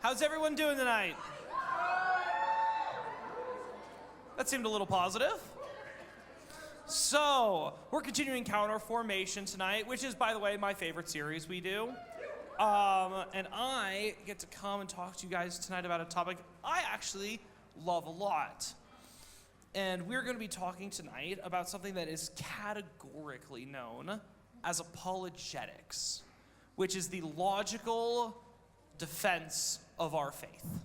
How's everyone doing tonight? That seemed a little positive. So, we're continuing Counter Formation tonight, which is, by the way, my favorite series we do. And I get to come and talk to you guys tonight about a topic I actually love a lot. And we're going to be talking tonight about something that is categorically known as apologetics, which is the logical defense of our faith.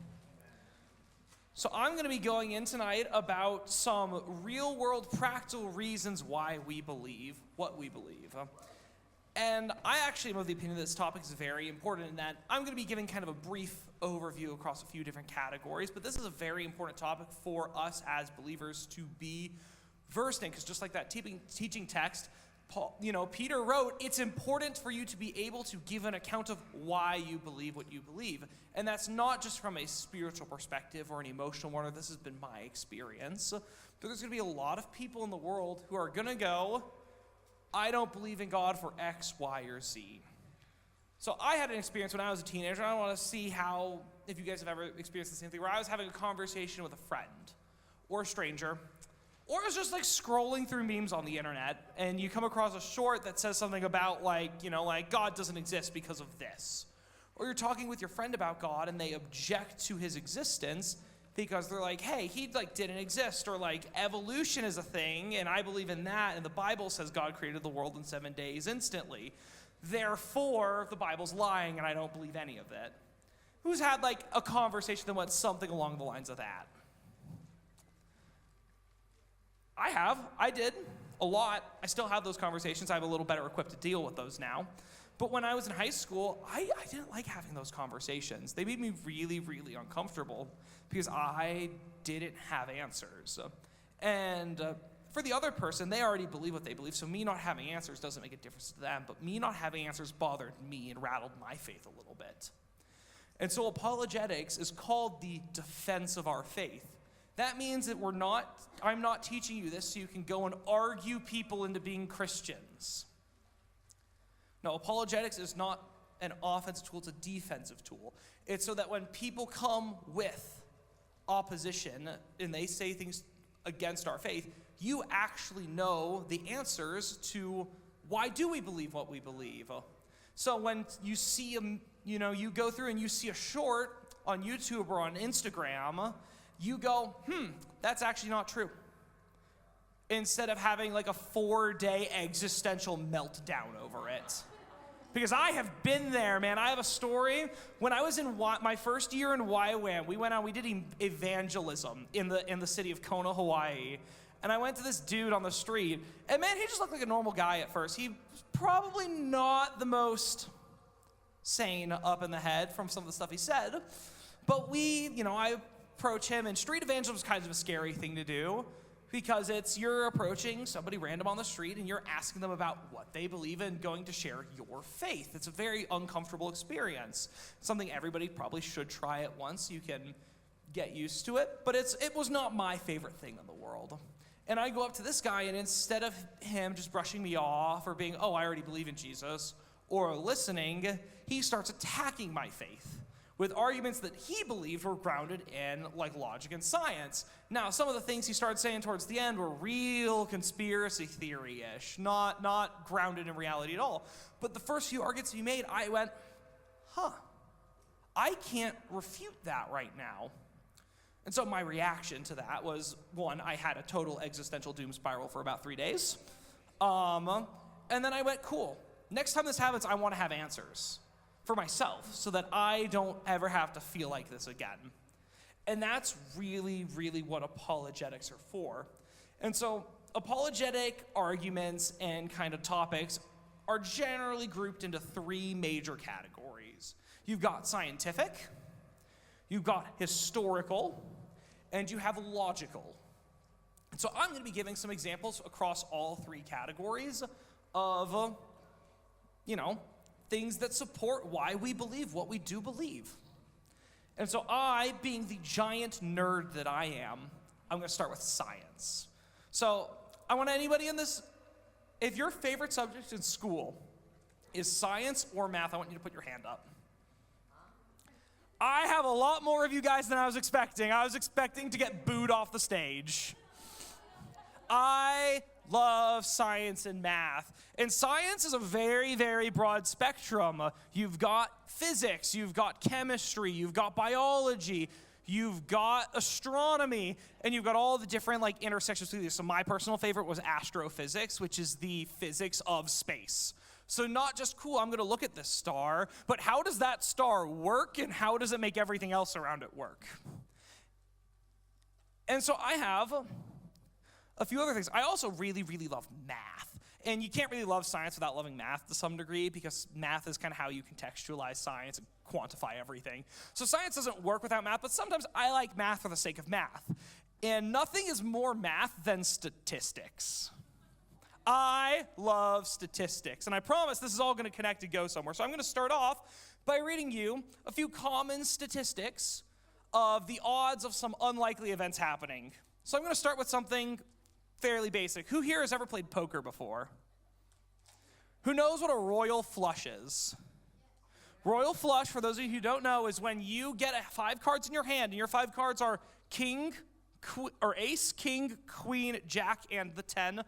So I'm going to be going in tonight about some real-world practical reasons why we believe what we believe. And I actually am of the opinion that this topic is very important in that I'm going to be giving kind of a brief overview across a few different categories, but this is a very important topic for us as believers to be versed in, because just like that teaching text, Peter wrote, it's important for you to be able to give an account of why you believe what you believe. And that's not just from a spiritual perspective or an emotional one, or this has been my experience. But there's going to be a lot of people in the world who are going to go, I don't believe in God for X, Y, or Z. So I had an experience when I was a teenager, and I want to see how, if you guys have ever experienced the same thing, where I was having a conversation with a friend or a stranger, or it was just like scrolling through memes on the internet, and you come across a short that says something about like God doesn't exist because of this. Or you're talking with your friend about God, and they object to his existence because they're like, hey, he didn't exist, or like evolution is a thing, and I believe in that, and the Bible says God created the world in 7 days instantly. Therefore, the Bible's lying, and I don't believe any of it. Who's had like a conversation that went something along the lines of that? I did, a lot. I still have those conversations. I'm a little better equipped to deal with those now. But when I was in high school, I didn't like having those conversations. They made me really, really uncomfortable because I didn't have answers. And for the other person, they already believe what they believe, so me not having answers doesn't make a difference to them, but me not having answers bothered me and rattled my faith a little bit. And so apologetics is called the defense of our faith. That means that I'm not teaching you this so you can go and argue people into being Christians. No, apologetics is not an offensive tool, it's a defensive tool. It's so that when people come with opposition and they say things against our faith, you actually know the answers to why do we believe what we believe. So when you see you go through and you see a short on YouTube or on Instagram, you go, that's actually not true. Instead of having like a 4-day existential meltdown over it. Because I have been there, man. I have a story. When I was in my first year in YWAM, we did evangelism in the city of Kona, Hawaii. And I went to this dude on the street, and man, he just looked like a normal guy at first. He was probably not the most sane up in the head from some of the stuff he said. But I approach him, and street evangelism is kind of a scary thing to do because you're approaching somebody random on the street and you're asking them about what they believe in, going to share your faith. It's a very uncomfortable experience. Something everybody probably should try at once. You can get used to it, but it was not my favorite thing in the world. And I go up to this guy, and instead of him just brushing me off or being, oh, I already believe in Jesus, or listening, he starts attacking my faith with arguments that he believed were grounded in like logic and science. Now, some of the things he started saying towards the end were real conspiracy theory-ish, not grounded in reality at all. But the first few arguments he made, I went, I can't refute that right now. And so my reaction to that was, one, I had a total existential doom spiral for about 3 days. And then I went, cool. Next time this happens, I want to have answers for myself so that I don't ever have to feel like this again. And that's really, really what apologetics are for. And so apologetic arguments and kind of topics are generally grouped into 3 major categories. You've got scientific, you've got historical, and you have logical. And so I'm going to be giving some examples across all 3 categories of, things that support why we believe what we do believe. And so I, being the giant nerd that I am, I'm going to start with science. So I want anybody in this, if your favorite subject in school is science or math, I want you to put your hand up. I have a lot more of you guys than I was expecting. I was expecting to get booed off the stage. I love science and math. And science is a very, very broad spectrum. You've got physics, you've got chemistry, you've got biology, you've got astronomy, and you've got all the different intersections with these. So my personal favorite was astrophysics, which is the physics of space. So not just, cool, I'm going to look at this star, but how does that star work, and how does it make everything else around it work? And so I have a few other things. I also really, really love math. And you can't really love science without loving math to some degree, because math is kind of how you contextualize science and quantify everything. So science doesn't work without math, but sometimes I like math for the sake of math. And nothing is more math than statistics. I love statistics, and I promise this is all going to connect and go somewhere. So I'm going to start off by reading you a few common statistics of the odds of some unlikely events happening. So I'm going to start with something fairly basic. Who here has ever played poker before? Who knows what a royal flush is? Royal flush, for those of you who don't know, is when you get 5 cards in your hand, and your 5 cards are king, or ace, king, queen, jack, and the 10,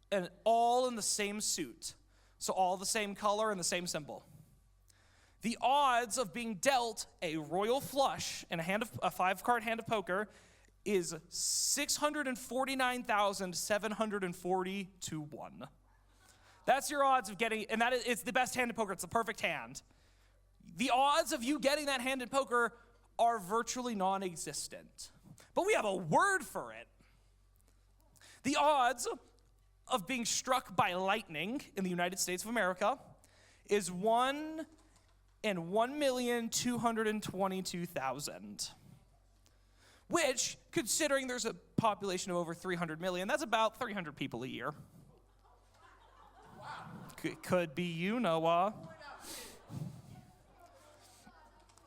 and all in the same suit. So all the same color and the same symbol. The odds of being dealt a royal flush in a 5-card hand of poker is 649,740 to 1. That's your odds of getting, and it's the best hand in poker. It's the perfect hand. The odds of you getting that hand in poker are virtually non-existent. But we have a word for it. The odds of being struck by lightning in the United States of America is 1 in 1,222,000. Which, considering there's a population of over 300 million, that's about 300 people a year. Wow. Could be you, Noah.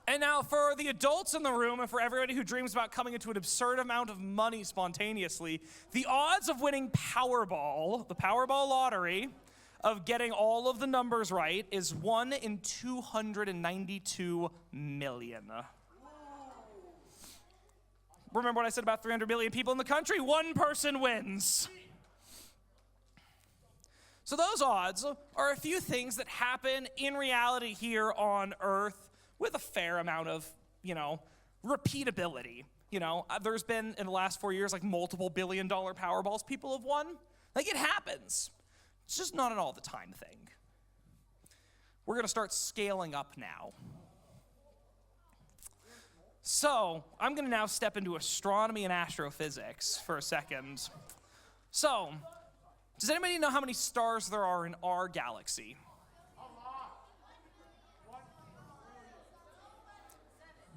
And now for the adults in the room and for everybody who dreams about coming into an absurd amount of money spontaneously, the odds of winning Powerball, the Powerball lottery, of getting all of the numbers right is 1 in 292 million. Remember what I said about 300 million people in the country? One person wins. So those odds are a few things that happen in reality here on Earth with a fair amount of, repeatability. There's been, in the last 4 years, multiple billion-dollar Powerballs people have won. It happens. It's just not an all-the-time thing. We're going to start scaling up now. So, I'm going to now step into astronomy and astrophysics for a second. So, does anybody know how many stars there are in our galaxy?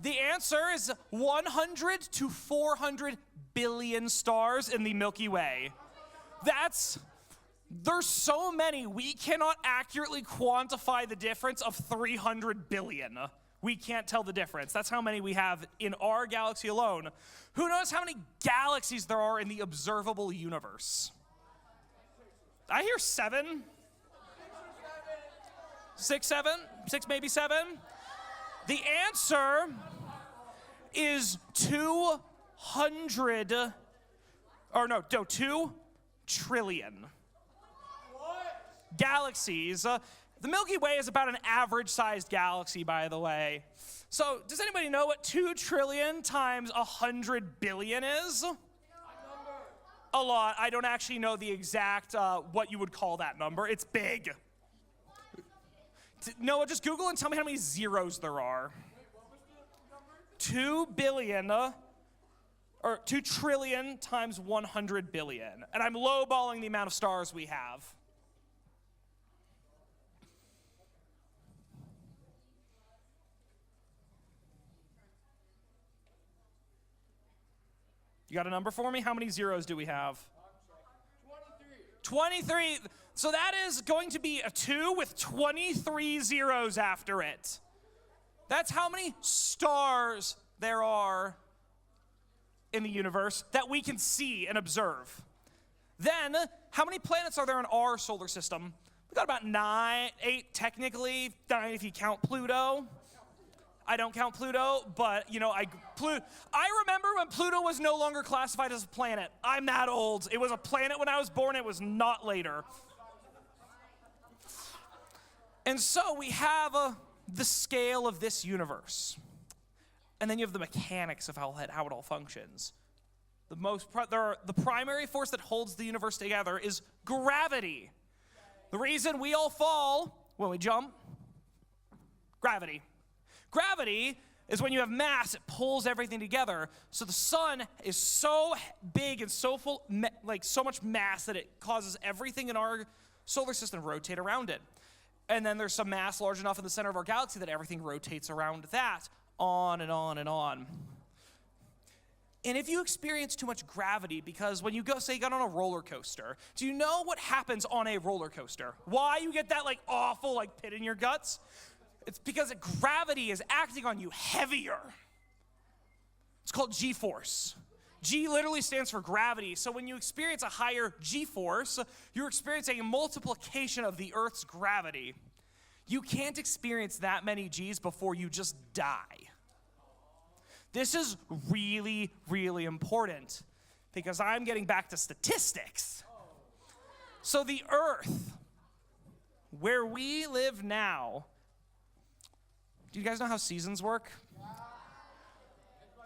The answer is 100 to 400 billion stars in the Milky Way. There's so many, we cannot accurately quantify the difference of 300 billion. We can't tell the difference. That's how many we have in our galaxy alone. Who knows how many galaxies there are in the observable universe? I hear 7. 6, 7? 6, maybe 7? The answer is 2 trillion. What? Galaxies. The Milky Way is about an average-sized galaxy, by the way. So, does anybody know what 2 trillion times 100 billion is? A lot. I don't actually know the exact, what you would call that number. It's big. Noah, just Google and tell me how many zeros there are. 2 billion, or 2 trillion times 100 billion. And I'm lowballing the amount of stars we have. You got a number for me? How many zeros do we have? 23. So that is going to be a 2 with 23 zeros after it. That's how many stars there are in the universe that we can see and observe. Then, how many planets are there in our solar system? We've got about 8 technically, 9 if you count Pluto. I don't count Pluto, but I remember when Pluto was no longer classified as a planet. I'm that old. It was a planet when I was born. It was not later. And so we have the scale of this universe. And then you have the mechanics of how it all functions. The primary force that holds the universe together is gravity. The reason we all fall when we jump, gravity. Gravity is when you have mass, it pulls everything together. So the sun is so big and so full, so much mass that it causes everything in our solar system to rotate around it. And then there's some mass large enough in the center of our galaxy that everything rotates around that, on and on and on. And if you experience too much gravity, because when you got on a roller coaster, do you know what happens on a roller coaster? Why you get that awful pit in your guts? It's because gravity is acting on you heavier. It's called G-force. G literally stands for gravity. So when you experience a higher G-force, you're experiencing a multiplication of the Earth's gravity. You can't experience that many G's before you just die. This is really, really important because I'm getting back to statistics. So the Earth, where we live now, do you guys know how seasons work?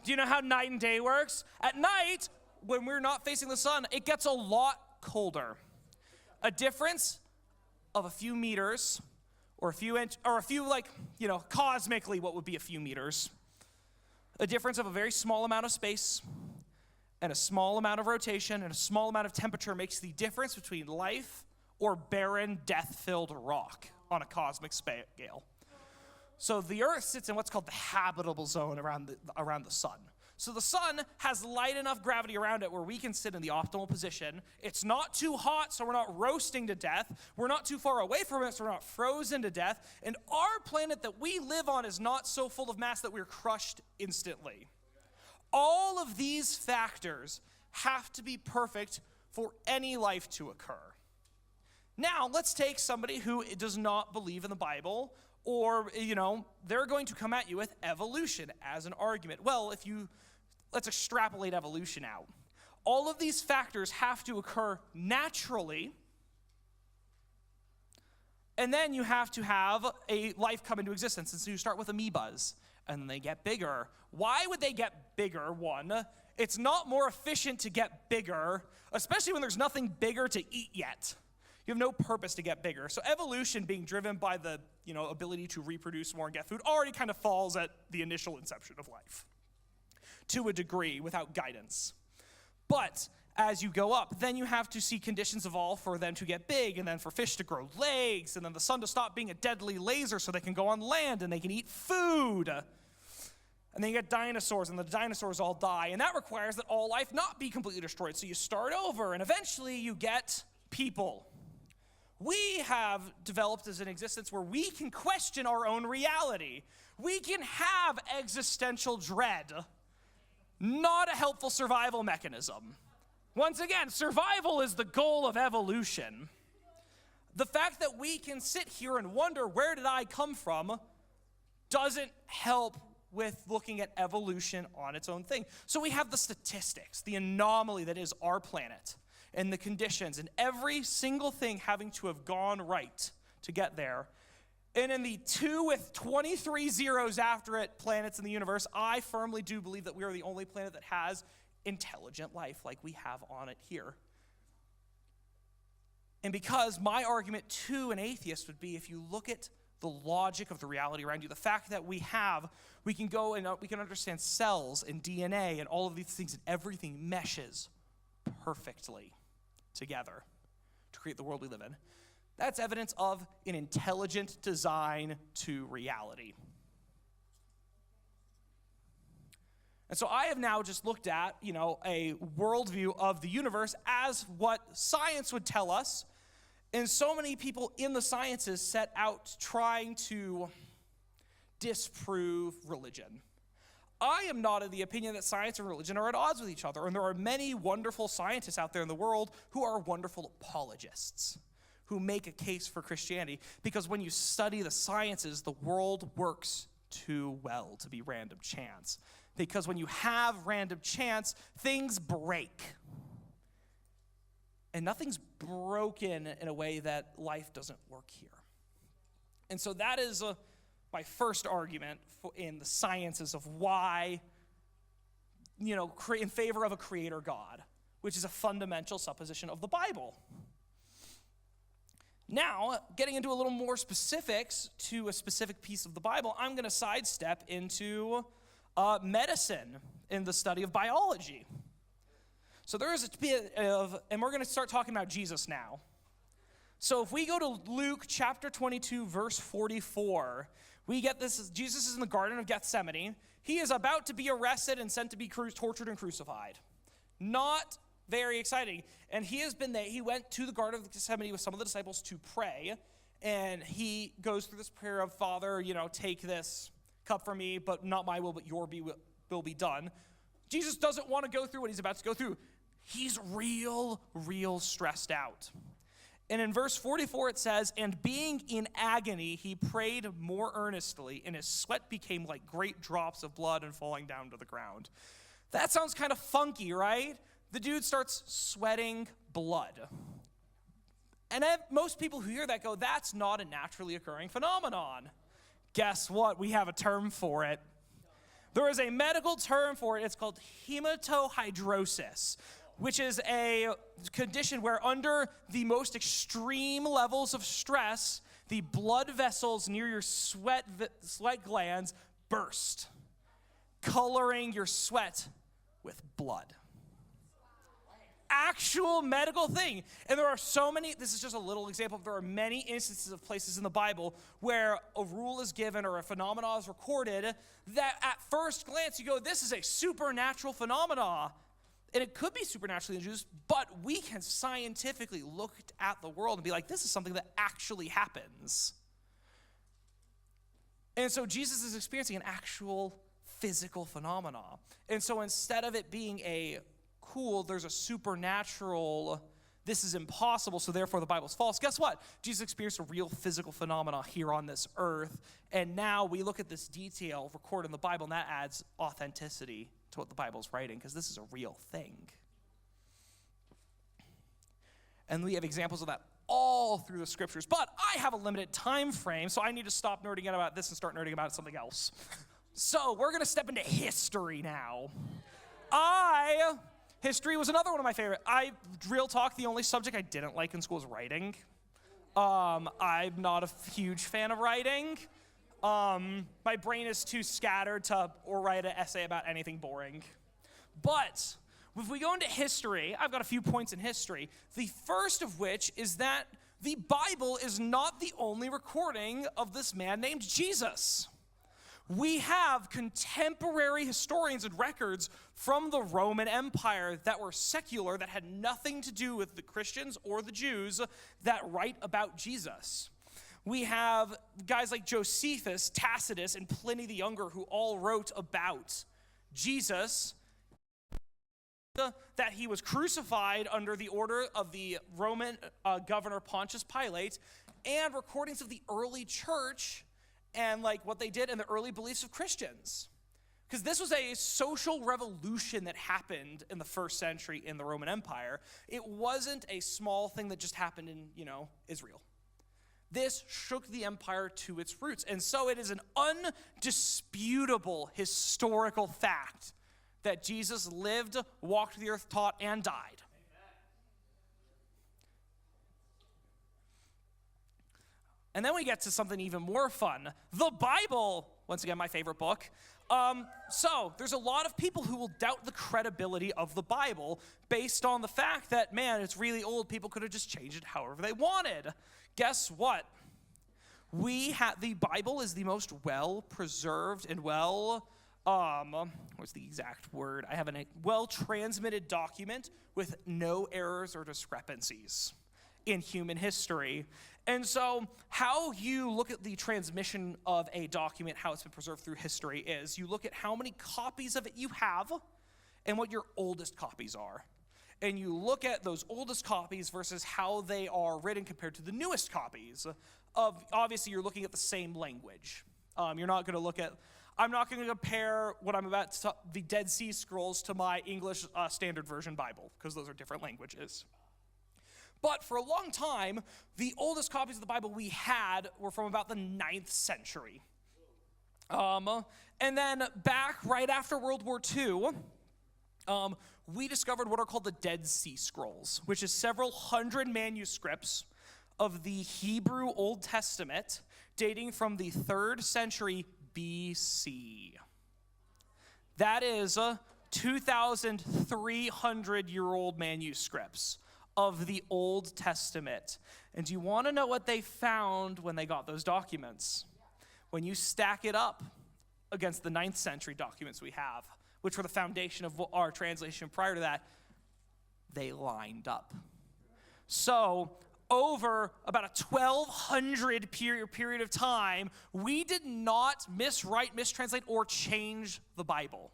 Do you know how night and day works? At night, when we're not facing the sun, it gets a lot colder. A difference of a few meters or a few cosmically, what would be a few meters? A difference of a very small amount of space and a small amount of rotation and a small amount of temperature makes the difference between life or barren, death-filled rock on a cosmic scale. So the Earth sits in what's called the habitable zone around the sun. So the sun has light enough gravity around it where we can sit in the optimal position. It's not too hot, so we're not roasting to death. We're not too far away from it, so we're not frozen to death. And our planet that we live on is not so full of mass that we're crushed instantly. All of these factors have to be perfect for any life to occur. Now, let's take somebody who does not believe in the Bible, or, they're going to come at you with evolution as an argument. Well, let's extrapolate evolution out. All of these factors have to occur naturally, and then you have to have a life come into existence. And so you start with amoebas, and then they get bigger. Why would they get bigger? One, it's not more efficient to get bigger, especially when there's nothing bigger to eat yet. You have no purpose to get bigger. So evolution being driven by the ability to reproduce more and get food already kind of falls at the initial inception of life to a degree without guidance. But as you go up, then you have to see conditions evolve for them to get big, and then for fish to grow legs, and then the sun to stop being a deadly laser so they can go on land and they can eat food. And then you get dinosaurs, and the dinosaurs all die. And that requires that all life not be completely destroyed. So you start over, and eventually you get people. We have developed as an existence where we can question our own reality. We can have existential dread, not a helpful survival mechanism. Once again, survival is the goal of evolution. The fact that we can sit here and wonder, where did I come from, doesn't help with looking at evolution on its own thing. So we have the statistics, the anomaly that is our planet, and the conditions, and every single thing having to have gone right to get there. And in the 2 with 23 zeros after it planets in the universe, I firmly do believe that we are the only planet that has intelligent life like we have on it here. And because my argument to an atheist would be, if you look at the logic of the reality around you, the fact that we can go and we can understand cells and DNA and all of these things, and everything meshes perfectly together to create the world we live in. That's evidence of an intelligent design to reality. And so I have now just looked at, a worldview of the universe as what science would tell us. And so many people in the sciences set out trying to disprove religion. I am not of the opinion that science and religion are at odds with each other, and there are many wonderful scientists out there in the world who are wonderful apologists, who make a case for Christianity, because when you study the sciences, the world works too well to be random chance. Because when you have random chance, things break. And nothing's broken in a way that life doesn't work here. And so that is my first argument in the sciences of why, in favor of a creator God, which is a fundamental supposition of the Bible. Now, getting into a little more specifics to a specific piece of the Bible, I'm going to sidestep into medicine in the study of biology. So there is a bit of, and we're going to start talking about Jesus now. So if we go to Luke chapter 22, verse 44, we get this, Jesus is in the Garden of Gethsemane. He is about to be arrested and sent to be tortured and crucified. Not very exciting. And he has been there. He went to the Garden of Gethsemane with some of the disciples to pray. And he goes through this prayer of, Father, take this cup from me, but not my will, but your will be done. Jesus doesn't want to go through what he's about to go through. He's real stressed out. And in verse 44 it says, and being in agony, he prayed more earnestly, and his sweat became like great drops of blood and falling down to the ground. That sounds kind of funky, right? The dude starts sweating blood. And most people who hear that go, that's not a naturally occurring phenomenon. Guess what? We have a term for it. There is a medical term for it. It's called hematohydrosis, which is a condition where under the most extreme levels of stress, the blood vessels near your sweat glands burst, coloring your sweat with blood. Actual medical thing. And there are so many, this is just a little example, there are many instances of places in the Bible where a rule is given or a phenomenon is recorded that at first glance you go, this is a supernatural phenomena. And it could be supernaturally induced, but we can scientifically look at the world and be like, this is something that actually happens. And so Jesus is experiencing an actual physical phenomena. And so instead of it being there's a supernatural, this is impossible, so therefore the Bible's false. Guess what? Jesus experienced a real physical phenomena here on this earth, and now we look at this detail recorded in the Bible, and that adds authenticity to what the Bible's writing, because this is a real thing. And we have examples of that all through the scriptures, but I have a limited time frame, so I need to stop nerding out about this and start nerding about something else. So we're going to step into history now. History was another one of my favorite. Real talk, the only subject I didn't like in school was writing. I'm not a huge fan of writing. My brain is too scattered to write an essay about anything boring. But if we go into history, I've got a few points in history. The first of which is that the Bible is not the only recording of this man named Jesus. We have contemporary historians and records from the Roman Empire that were secular, that had nothing to do with the Christians or the Jews, that write about Jesus. We have guys like Josephus, Tacitus, and Pliny the Younger who all wrote about Jesus, that he was crucified under the order of the Roman governor Pontius Pilate, and recordings of the early church and like what they did and the early beliefs of Christians. Because this was a social revolution that happened in the first century in the Roman Empire. It wasn't a small thing that just happened in, Israel. This shook the empire to its roots. And so it is an undisputable historical fact that Jesus lived, walked the earth, taught, and died. And then we get to something even more fun. The Bible, once again, my favorite book. So there's a lot of people who will doubt the credibility of the Bible based on the fact that, man, it's really old. People could have just changed it however they wanted. Guess what? The Bible is the most well-preserved and what's the exact word? I have a well-transmitted document with no errors or discrepancies in human history. And so how you look at the transmission of a document, how it's been preserved through history, is you look at how many copies of it you have and what your oldest copies are. And you look at those oldest copies versus how they are written compared to the newest copies. Obviously, you're looking at the same language. You're not going to look at, I'm not going to compare what I'm about to talk, the Dead Sea Scrolls to my English Standard Version Bible, because those are different languages. But for a long time, the oldest copies of the Bible we had were from about the 9th century. And then back right after World War II, we discovered what are called the Dead Sea Scrolls, which is several hundred manuscripts of the Hebrew Old Testament dating from the 3rd century BC. That is 2,300-year-old manuscripts of the Old Testament. And do you want to know what they found when they got those documents? When you stack it up against the 9th century documents we have, which were the foundation of our translation prior to that, they lined up. So over about a 1,200 period of time, we did not miswrite, mistranslate, or change the Bible.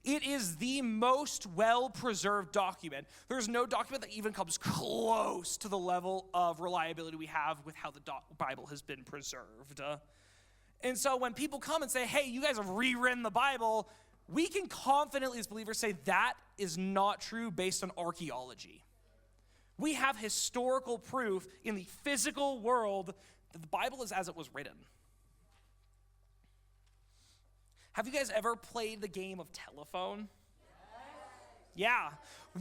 It is the most well-preserved document. There's no document that even comes close to the level of reliability we have with how the Bible has been preserved. And so when people come and say, hey, you guys have rewritten the Bible, we can confidently as believers say that is not true based on archaeology. We have historical proof in the physical world that the Bible is as it was written. Have you guys ever played the game of telephone? Yeah.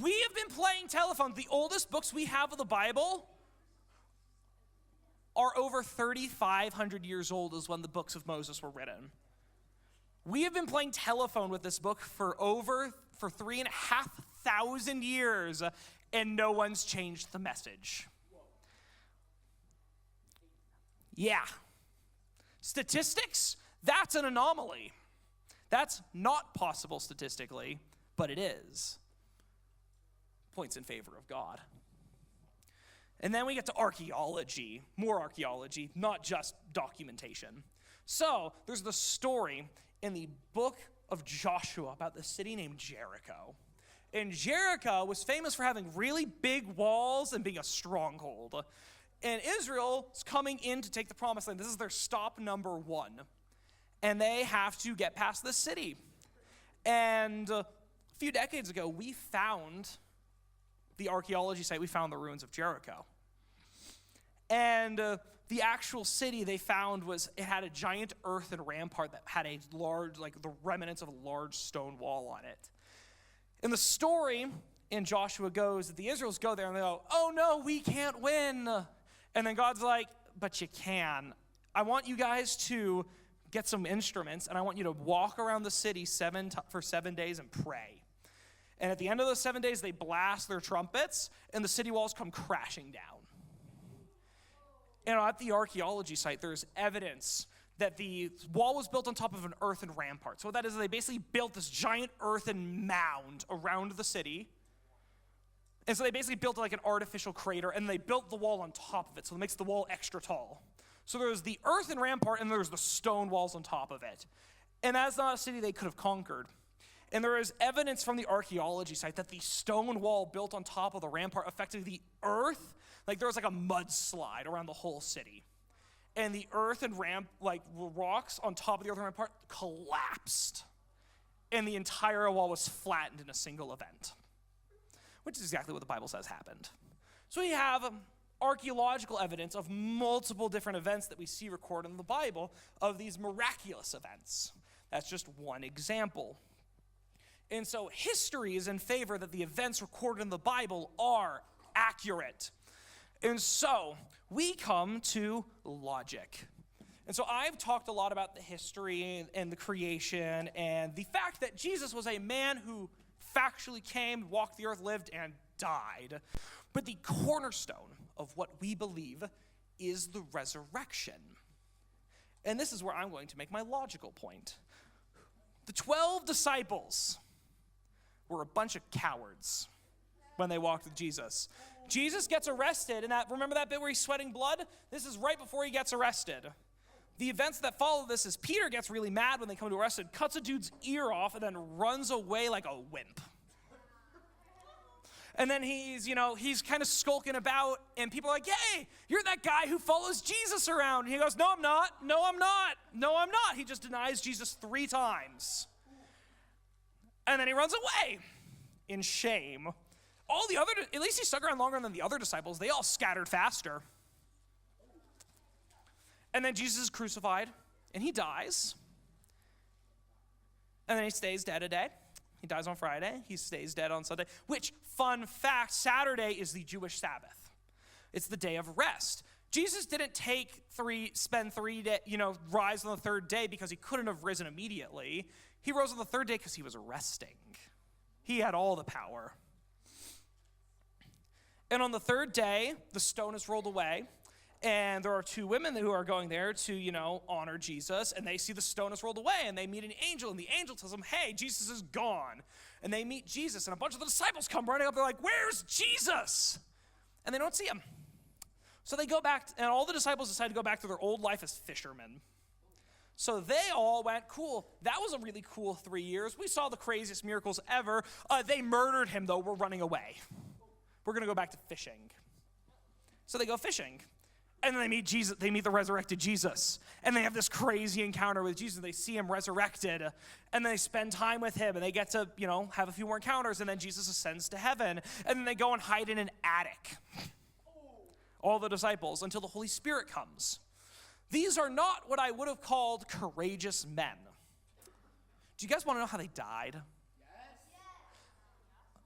We have been playing telephone. The oldest books we have of the Bible are over 3,500 years old is when the books of Moses were written. We have been playing telephone with this book for 3,500 years, and no one's changed the message. Yeah. Statistics? That's an anomaly. That's not possible statistically, but it is. Points in favor of God. And then we get to archaeology, more archaeology, not just documentation. So there's the story in the book of Joshua about the city named Jericho. And Jericho was famous for having really big walls and being a stronghold. And Israel's coming in to take the promised land. This is their stop number 1. And they have to get past this city. And a few decades ago, we found the archaeology site. We found the ruins of Jericho. And the actual city they found it had a giant earthen rampart that had a large, like the remnants of a large stone wall on it. And the story in Joshua goes that the Israelites go there and they go, oh no, we can't win. And then God's like, but you can. I want you guys to get some instruments, and I want you to walk around the city for 7 days and pray. And at the end of those 7 days, they blast their trumpets, and the city walls come crashing down. And at the archaeology site, there's evidence that the wall was built on top of an earthen rampart. So what that is, they basically built this giant earthen mound around the city. And so they basically built like an artificial crater, and they built the wall on top of it, so it makes the wall extra tall. So there's the earthen rampart, and there's the stone walls on top of it. And that's not a city they could have conquered. And there is evidence from the archaeology site that the stone wall built on top of the rampart affected the earth. Like there was like a mudslide around the whole city. And the earth and rocks on top of the earthen rampart collapsed. And the entire wall was flattened in a single event. Which is exactly what the Bible says happened. So we have archaeological evidence of multiple different events that we see recorded in the Bible of these miraculous events. That's just one example. And so history is in favor that the events recorded in the Bible are accurate. And so we come to logic. And so I've talked a lot about the history and the creation and the fact that Jesus was a man who factually came, walked the earth, lived, and died. But the cornerstone of what we believe is the resurrection. And this is where I'm going to make my logical point. The 12 disciples were a bunch of cowards when they walked with Jesus. Jesus gets arrested, and remember that bit where he's sweating blood? This is right before he gets arrested. The events that follow this is Peter gets really mad when they come to arrest him, cuts a dude's ear off, and then runs away like a wimp. And then he's kind of skulking about, and people are like, hey, you're that guy who follows Jesus around. And he goes, no, I'm not. No, I'm not. No, I'm not. He just denies Jesus 3 times. And then he runs away in shame. All the other, at least he stuck around longer than the other disciples. They all scattered faster. And then Jesus is crucified, and he dies. And then he stays dead a day. He dies on Friday. He stays dead on Sunday. Which, fun fact, Saturday is the Jewish Sabbath. It's the day of rest. Jesus didn't spend 3 days, rise on the 3rd day because he couldn't have risen immediately. He rose on the 3rd day because he was resting. He had all the power. And on the 3rd day, the stone is rolled away. And there are 2 women who are going there to, honor Jesus. And they see the stone is rolled away. And they meet an angel. And the angel tells them, hey, Jesus is gone. And they meet Jesus. And a bunch of the disciples come running up. They're like, where's Jesus? And they don't see him. So they go back. And all the disciples decide to go back to their old life as fishermen. So they all went, cool. That was a really cool 3 years. We saw the craziest miracles ever. They murdered him, though. We're running away. We're going to go back to fishing. So they go fishing. And then they meet Jesus. They meet the resurrected Jesus. And they have this crazy encounter with Jesus. They see him resurrected. And they spend time with him. And they get to, have a few more encounters. And then Jesus ascends to heaven. And then they go and hide in an attic. All the disciples until the Holy Spirit comes. These are not what I would have called courageous men. Do you guys want to know how they died?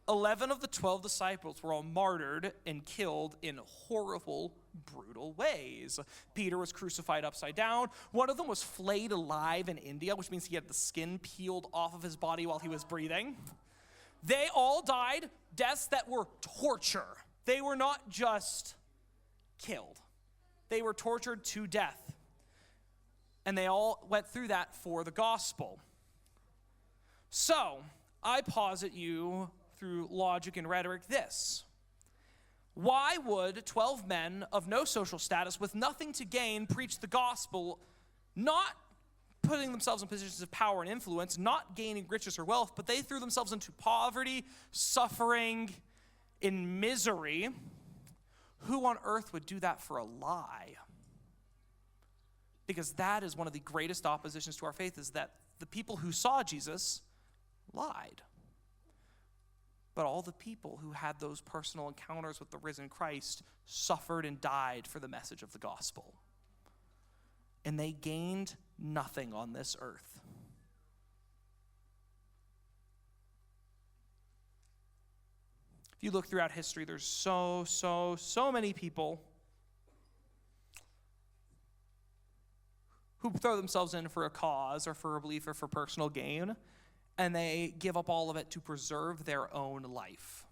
11 of the 12 disciples were all martyred and killed in horrible, brutal ways. Peter was crucified upside down. One of them was flayed alive in India, which means he had the skin peeled off of his body while he was breathing. They all died deaths that were torture. They were not just killed. They were tortured to death. And they all went through that for the gospel. So, I posit you through logic and rhetoric this. Why would 12 men of no social status with nothing to gain preach the gospel, not putting themselves in positions of power and influence, not gaining riches or wealth, but they threw themselves into poverty, suffering, in misery? Who on earth would do that for a lie? Because that is one of the greatest oppositions to our faith, is that the people who saw Jesus lied. But all the people who had those personal encounters with the risen Christ suffered and died for the message of the gospel. And they gained nothing on this earth. If you look throughout history, there's so many people who throw themselves in for a cause or for a belief or for personal gain, and they give up all of it to preserve their own life.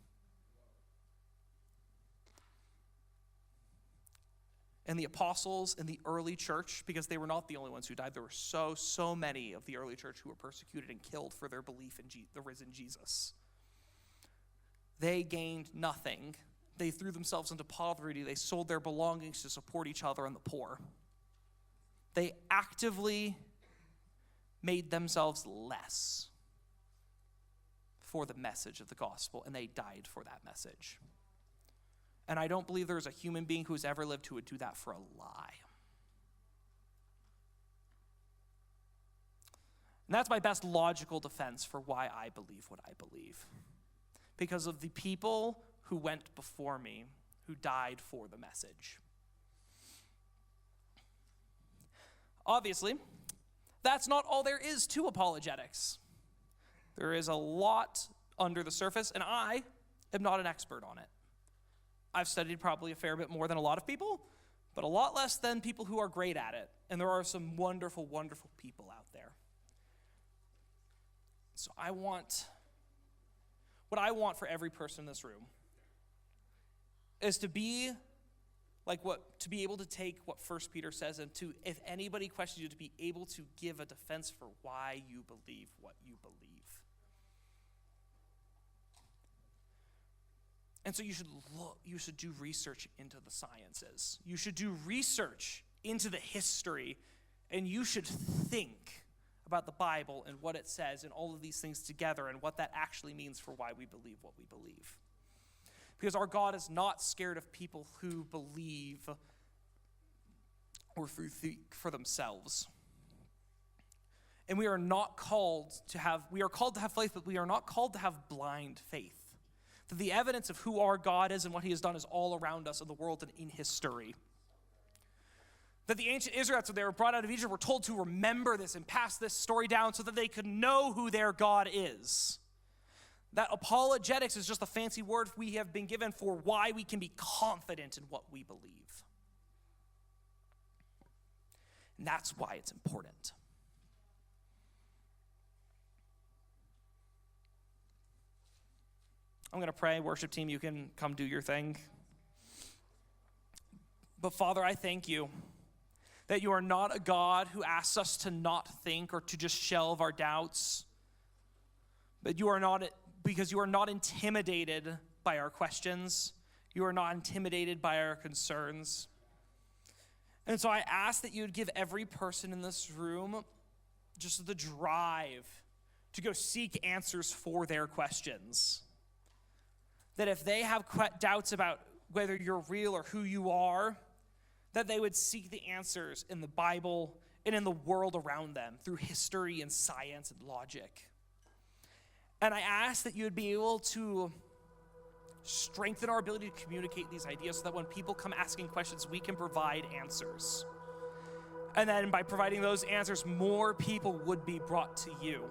And the apostles in the early church, because they were not the only ones who died, there were so many of the early church who were persecuted and killed for their belief in the risen Jesus. They gained nothing. They threw themselves into poverty. They sold their belongings to support each other and the poor. They actively made themselves less for the message of the gospel, and they died for that message. And I don't believe there's a human being who has ever lived who would do that for a lie. And that's my best logical defense for why I believe what I believe. Because of the people who went before me, who died for the message. Obviously, that's not all there is to apologetics. There is a lot under the surface, and I am not an expert on it. I've studied probably a fair bit more than a lot of people, but a lot less than people who are great at it. And there are some wonderful, wonderful people out there. So what I want for every person in this room is to be able to take what 1 Peter says, and to, if anybody questions you, to be able to give a defense for why you believe what you believe. And so you should do research into the sciences. You should do research into the history, and you should think about the Bible and what it says and all of these things together and what that actually means for why we believe what we believe. Because our God is not scared of people who believe or who think for themselves. And we are called to have faith, but we are not called to have blind faith. That the evidence of who our God is and what he has done is all around us in the world and in history. That the ancient Israelites, when they were brought out of Egypt, were told to remember this and pass this story down so that they could know who their God is. That apologetics is just a fancy word we have been given for why we can be confident in what we believe. And that's why it's important. I'm going to pray. Worship team, you can come do your thing. But Father, I thank you that you are not a God who asks us to not think or to just shelve our doubts. But because you are not intimidated by our questions. You are not intimidated by our concerns. And so I ask that you would give every person in this room just the drive to go seek answers for their questions. That if they have doubts about whether you're real or who you are, that they would seek the answers in the Bible and in the world around them through history and science and logic. And I ask that you would be able to strengthen our ability to communicate these ideas so that when people come asking questions, we can provide answers. And then by providing those answers, more people would be brought to you.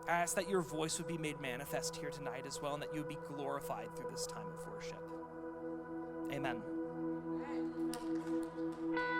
I ask that your voice would be made manifest here tonight as well, and that you would be glorified through this time of worship. Amen.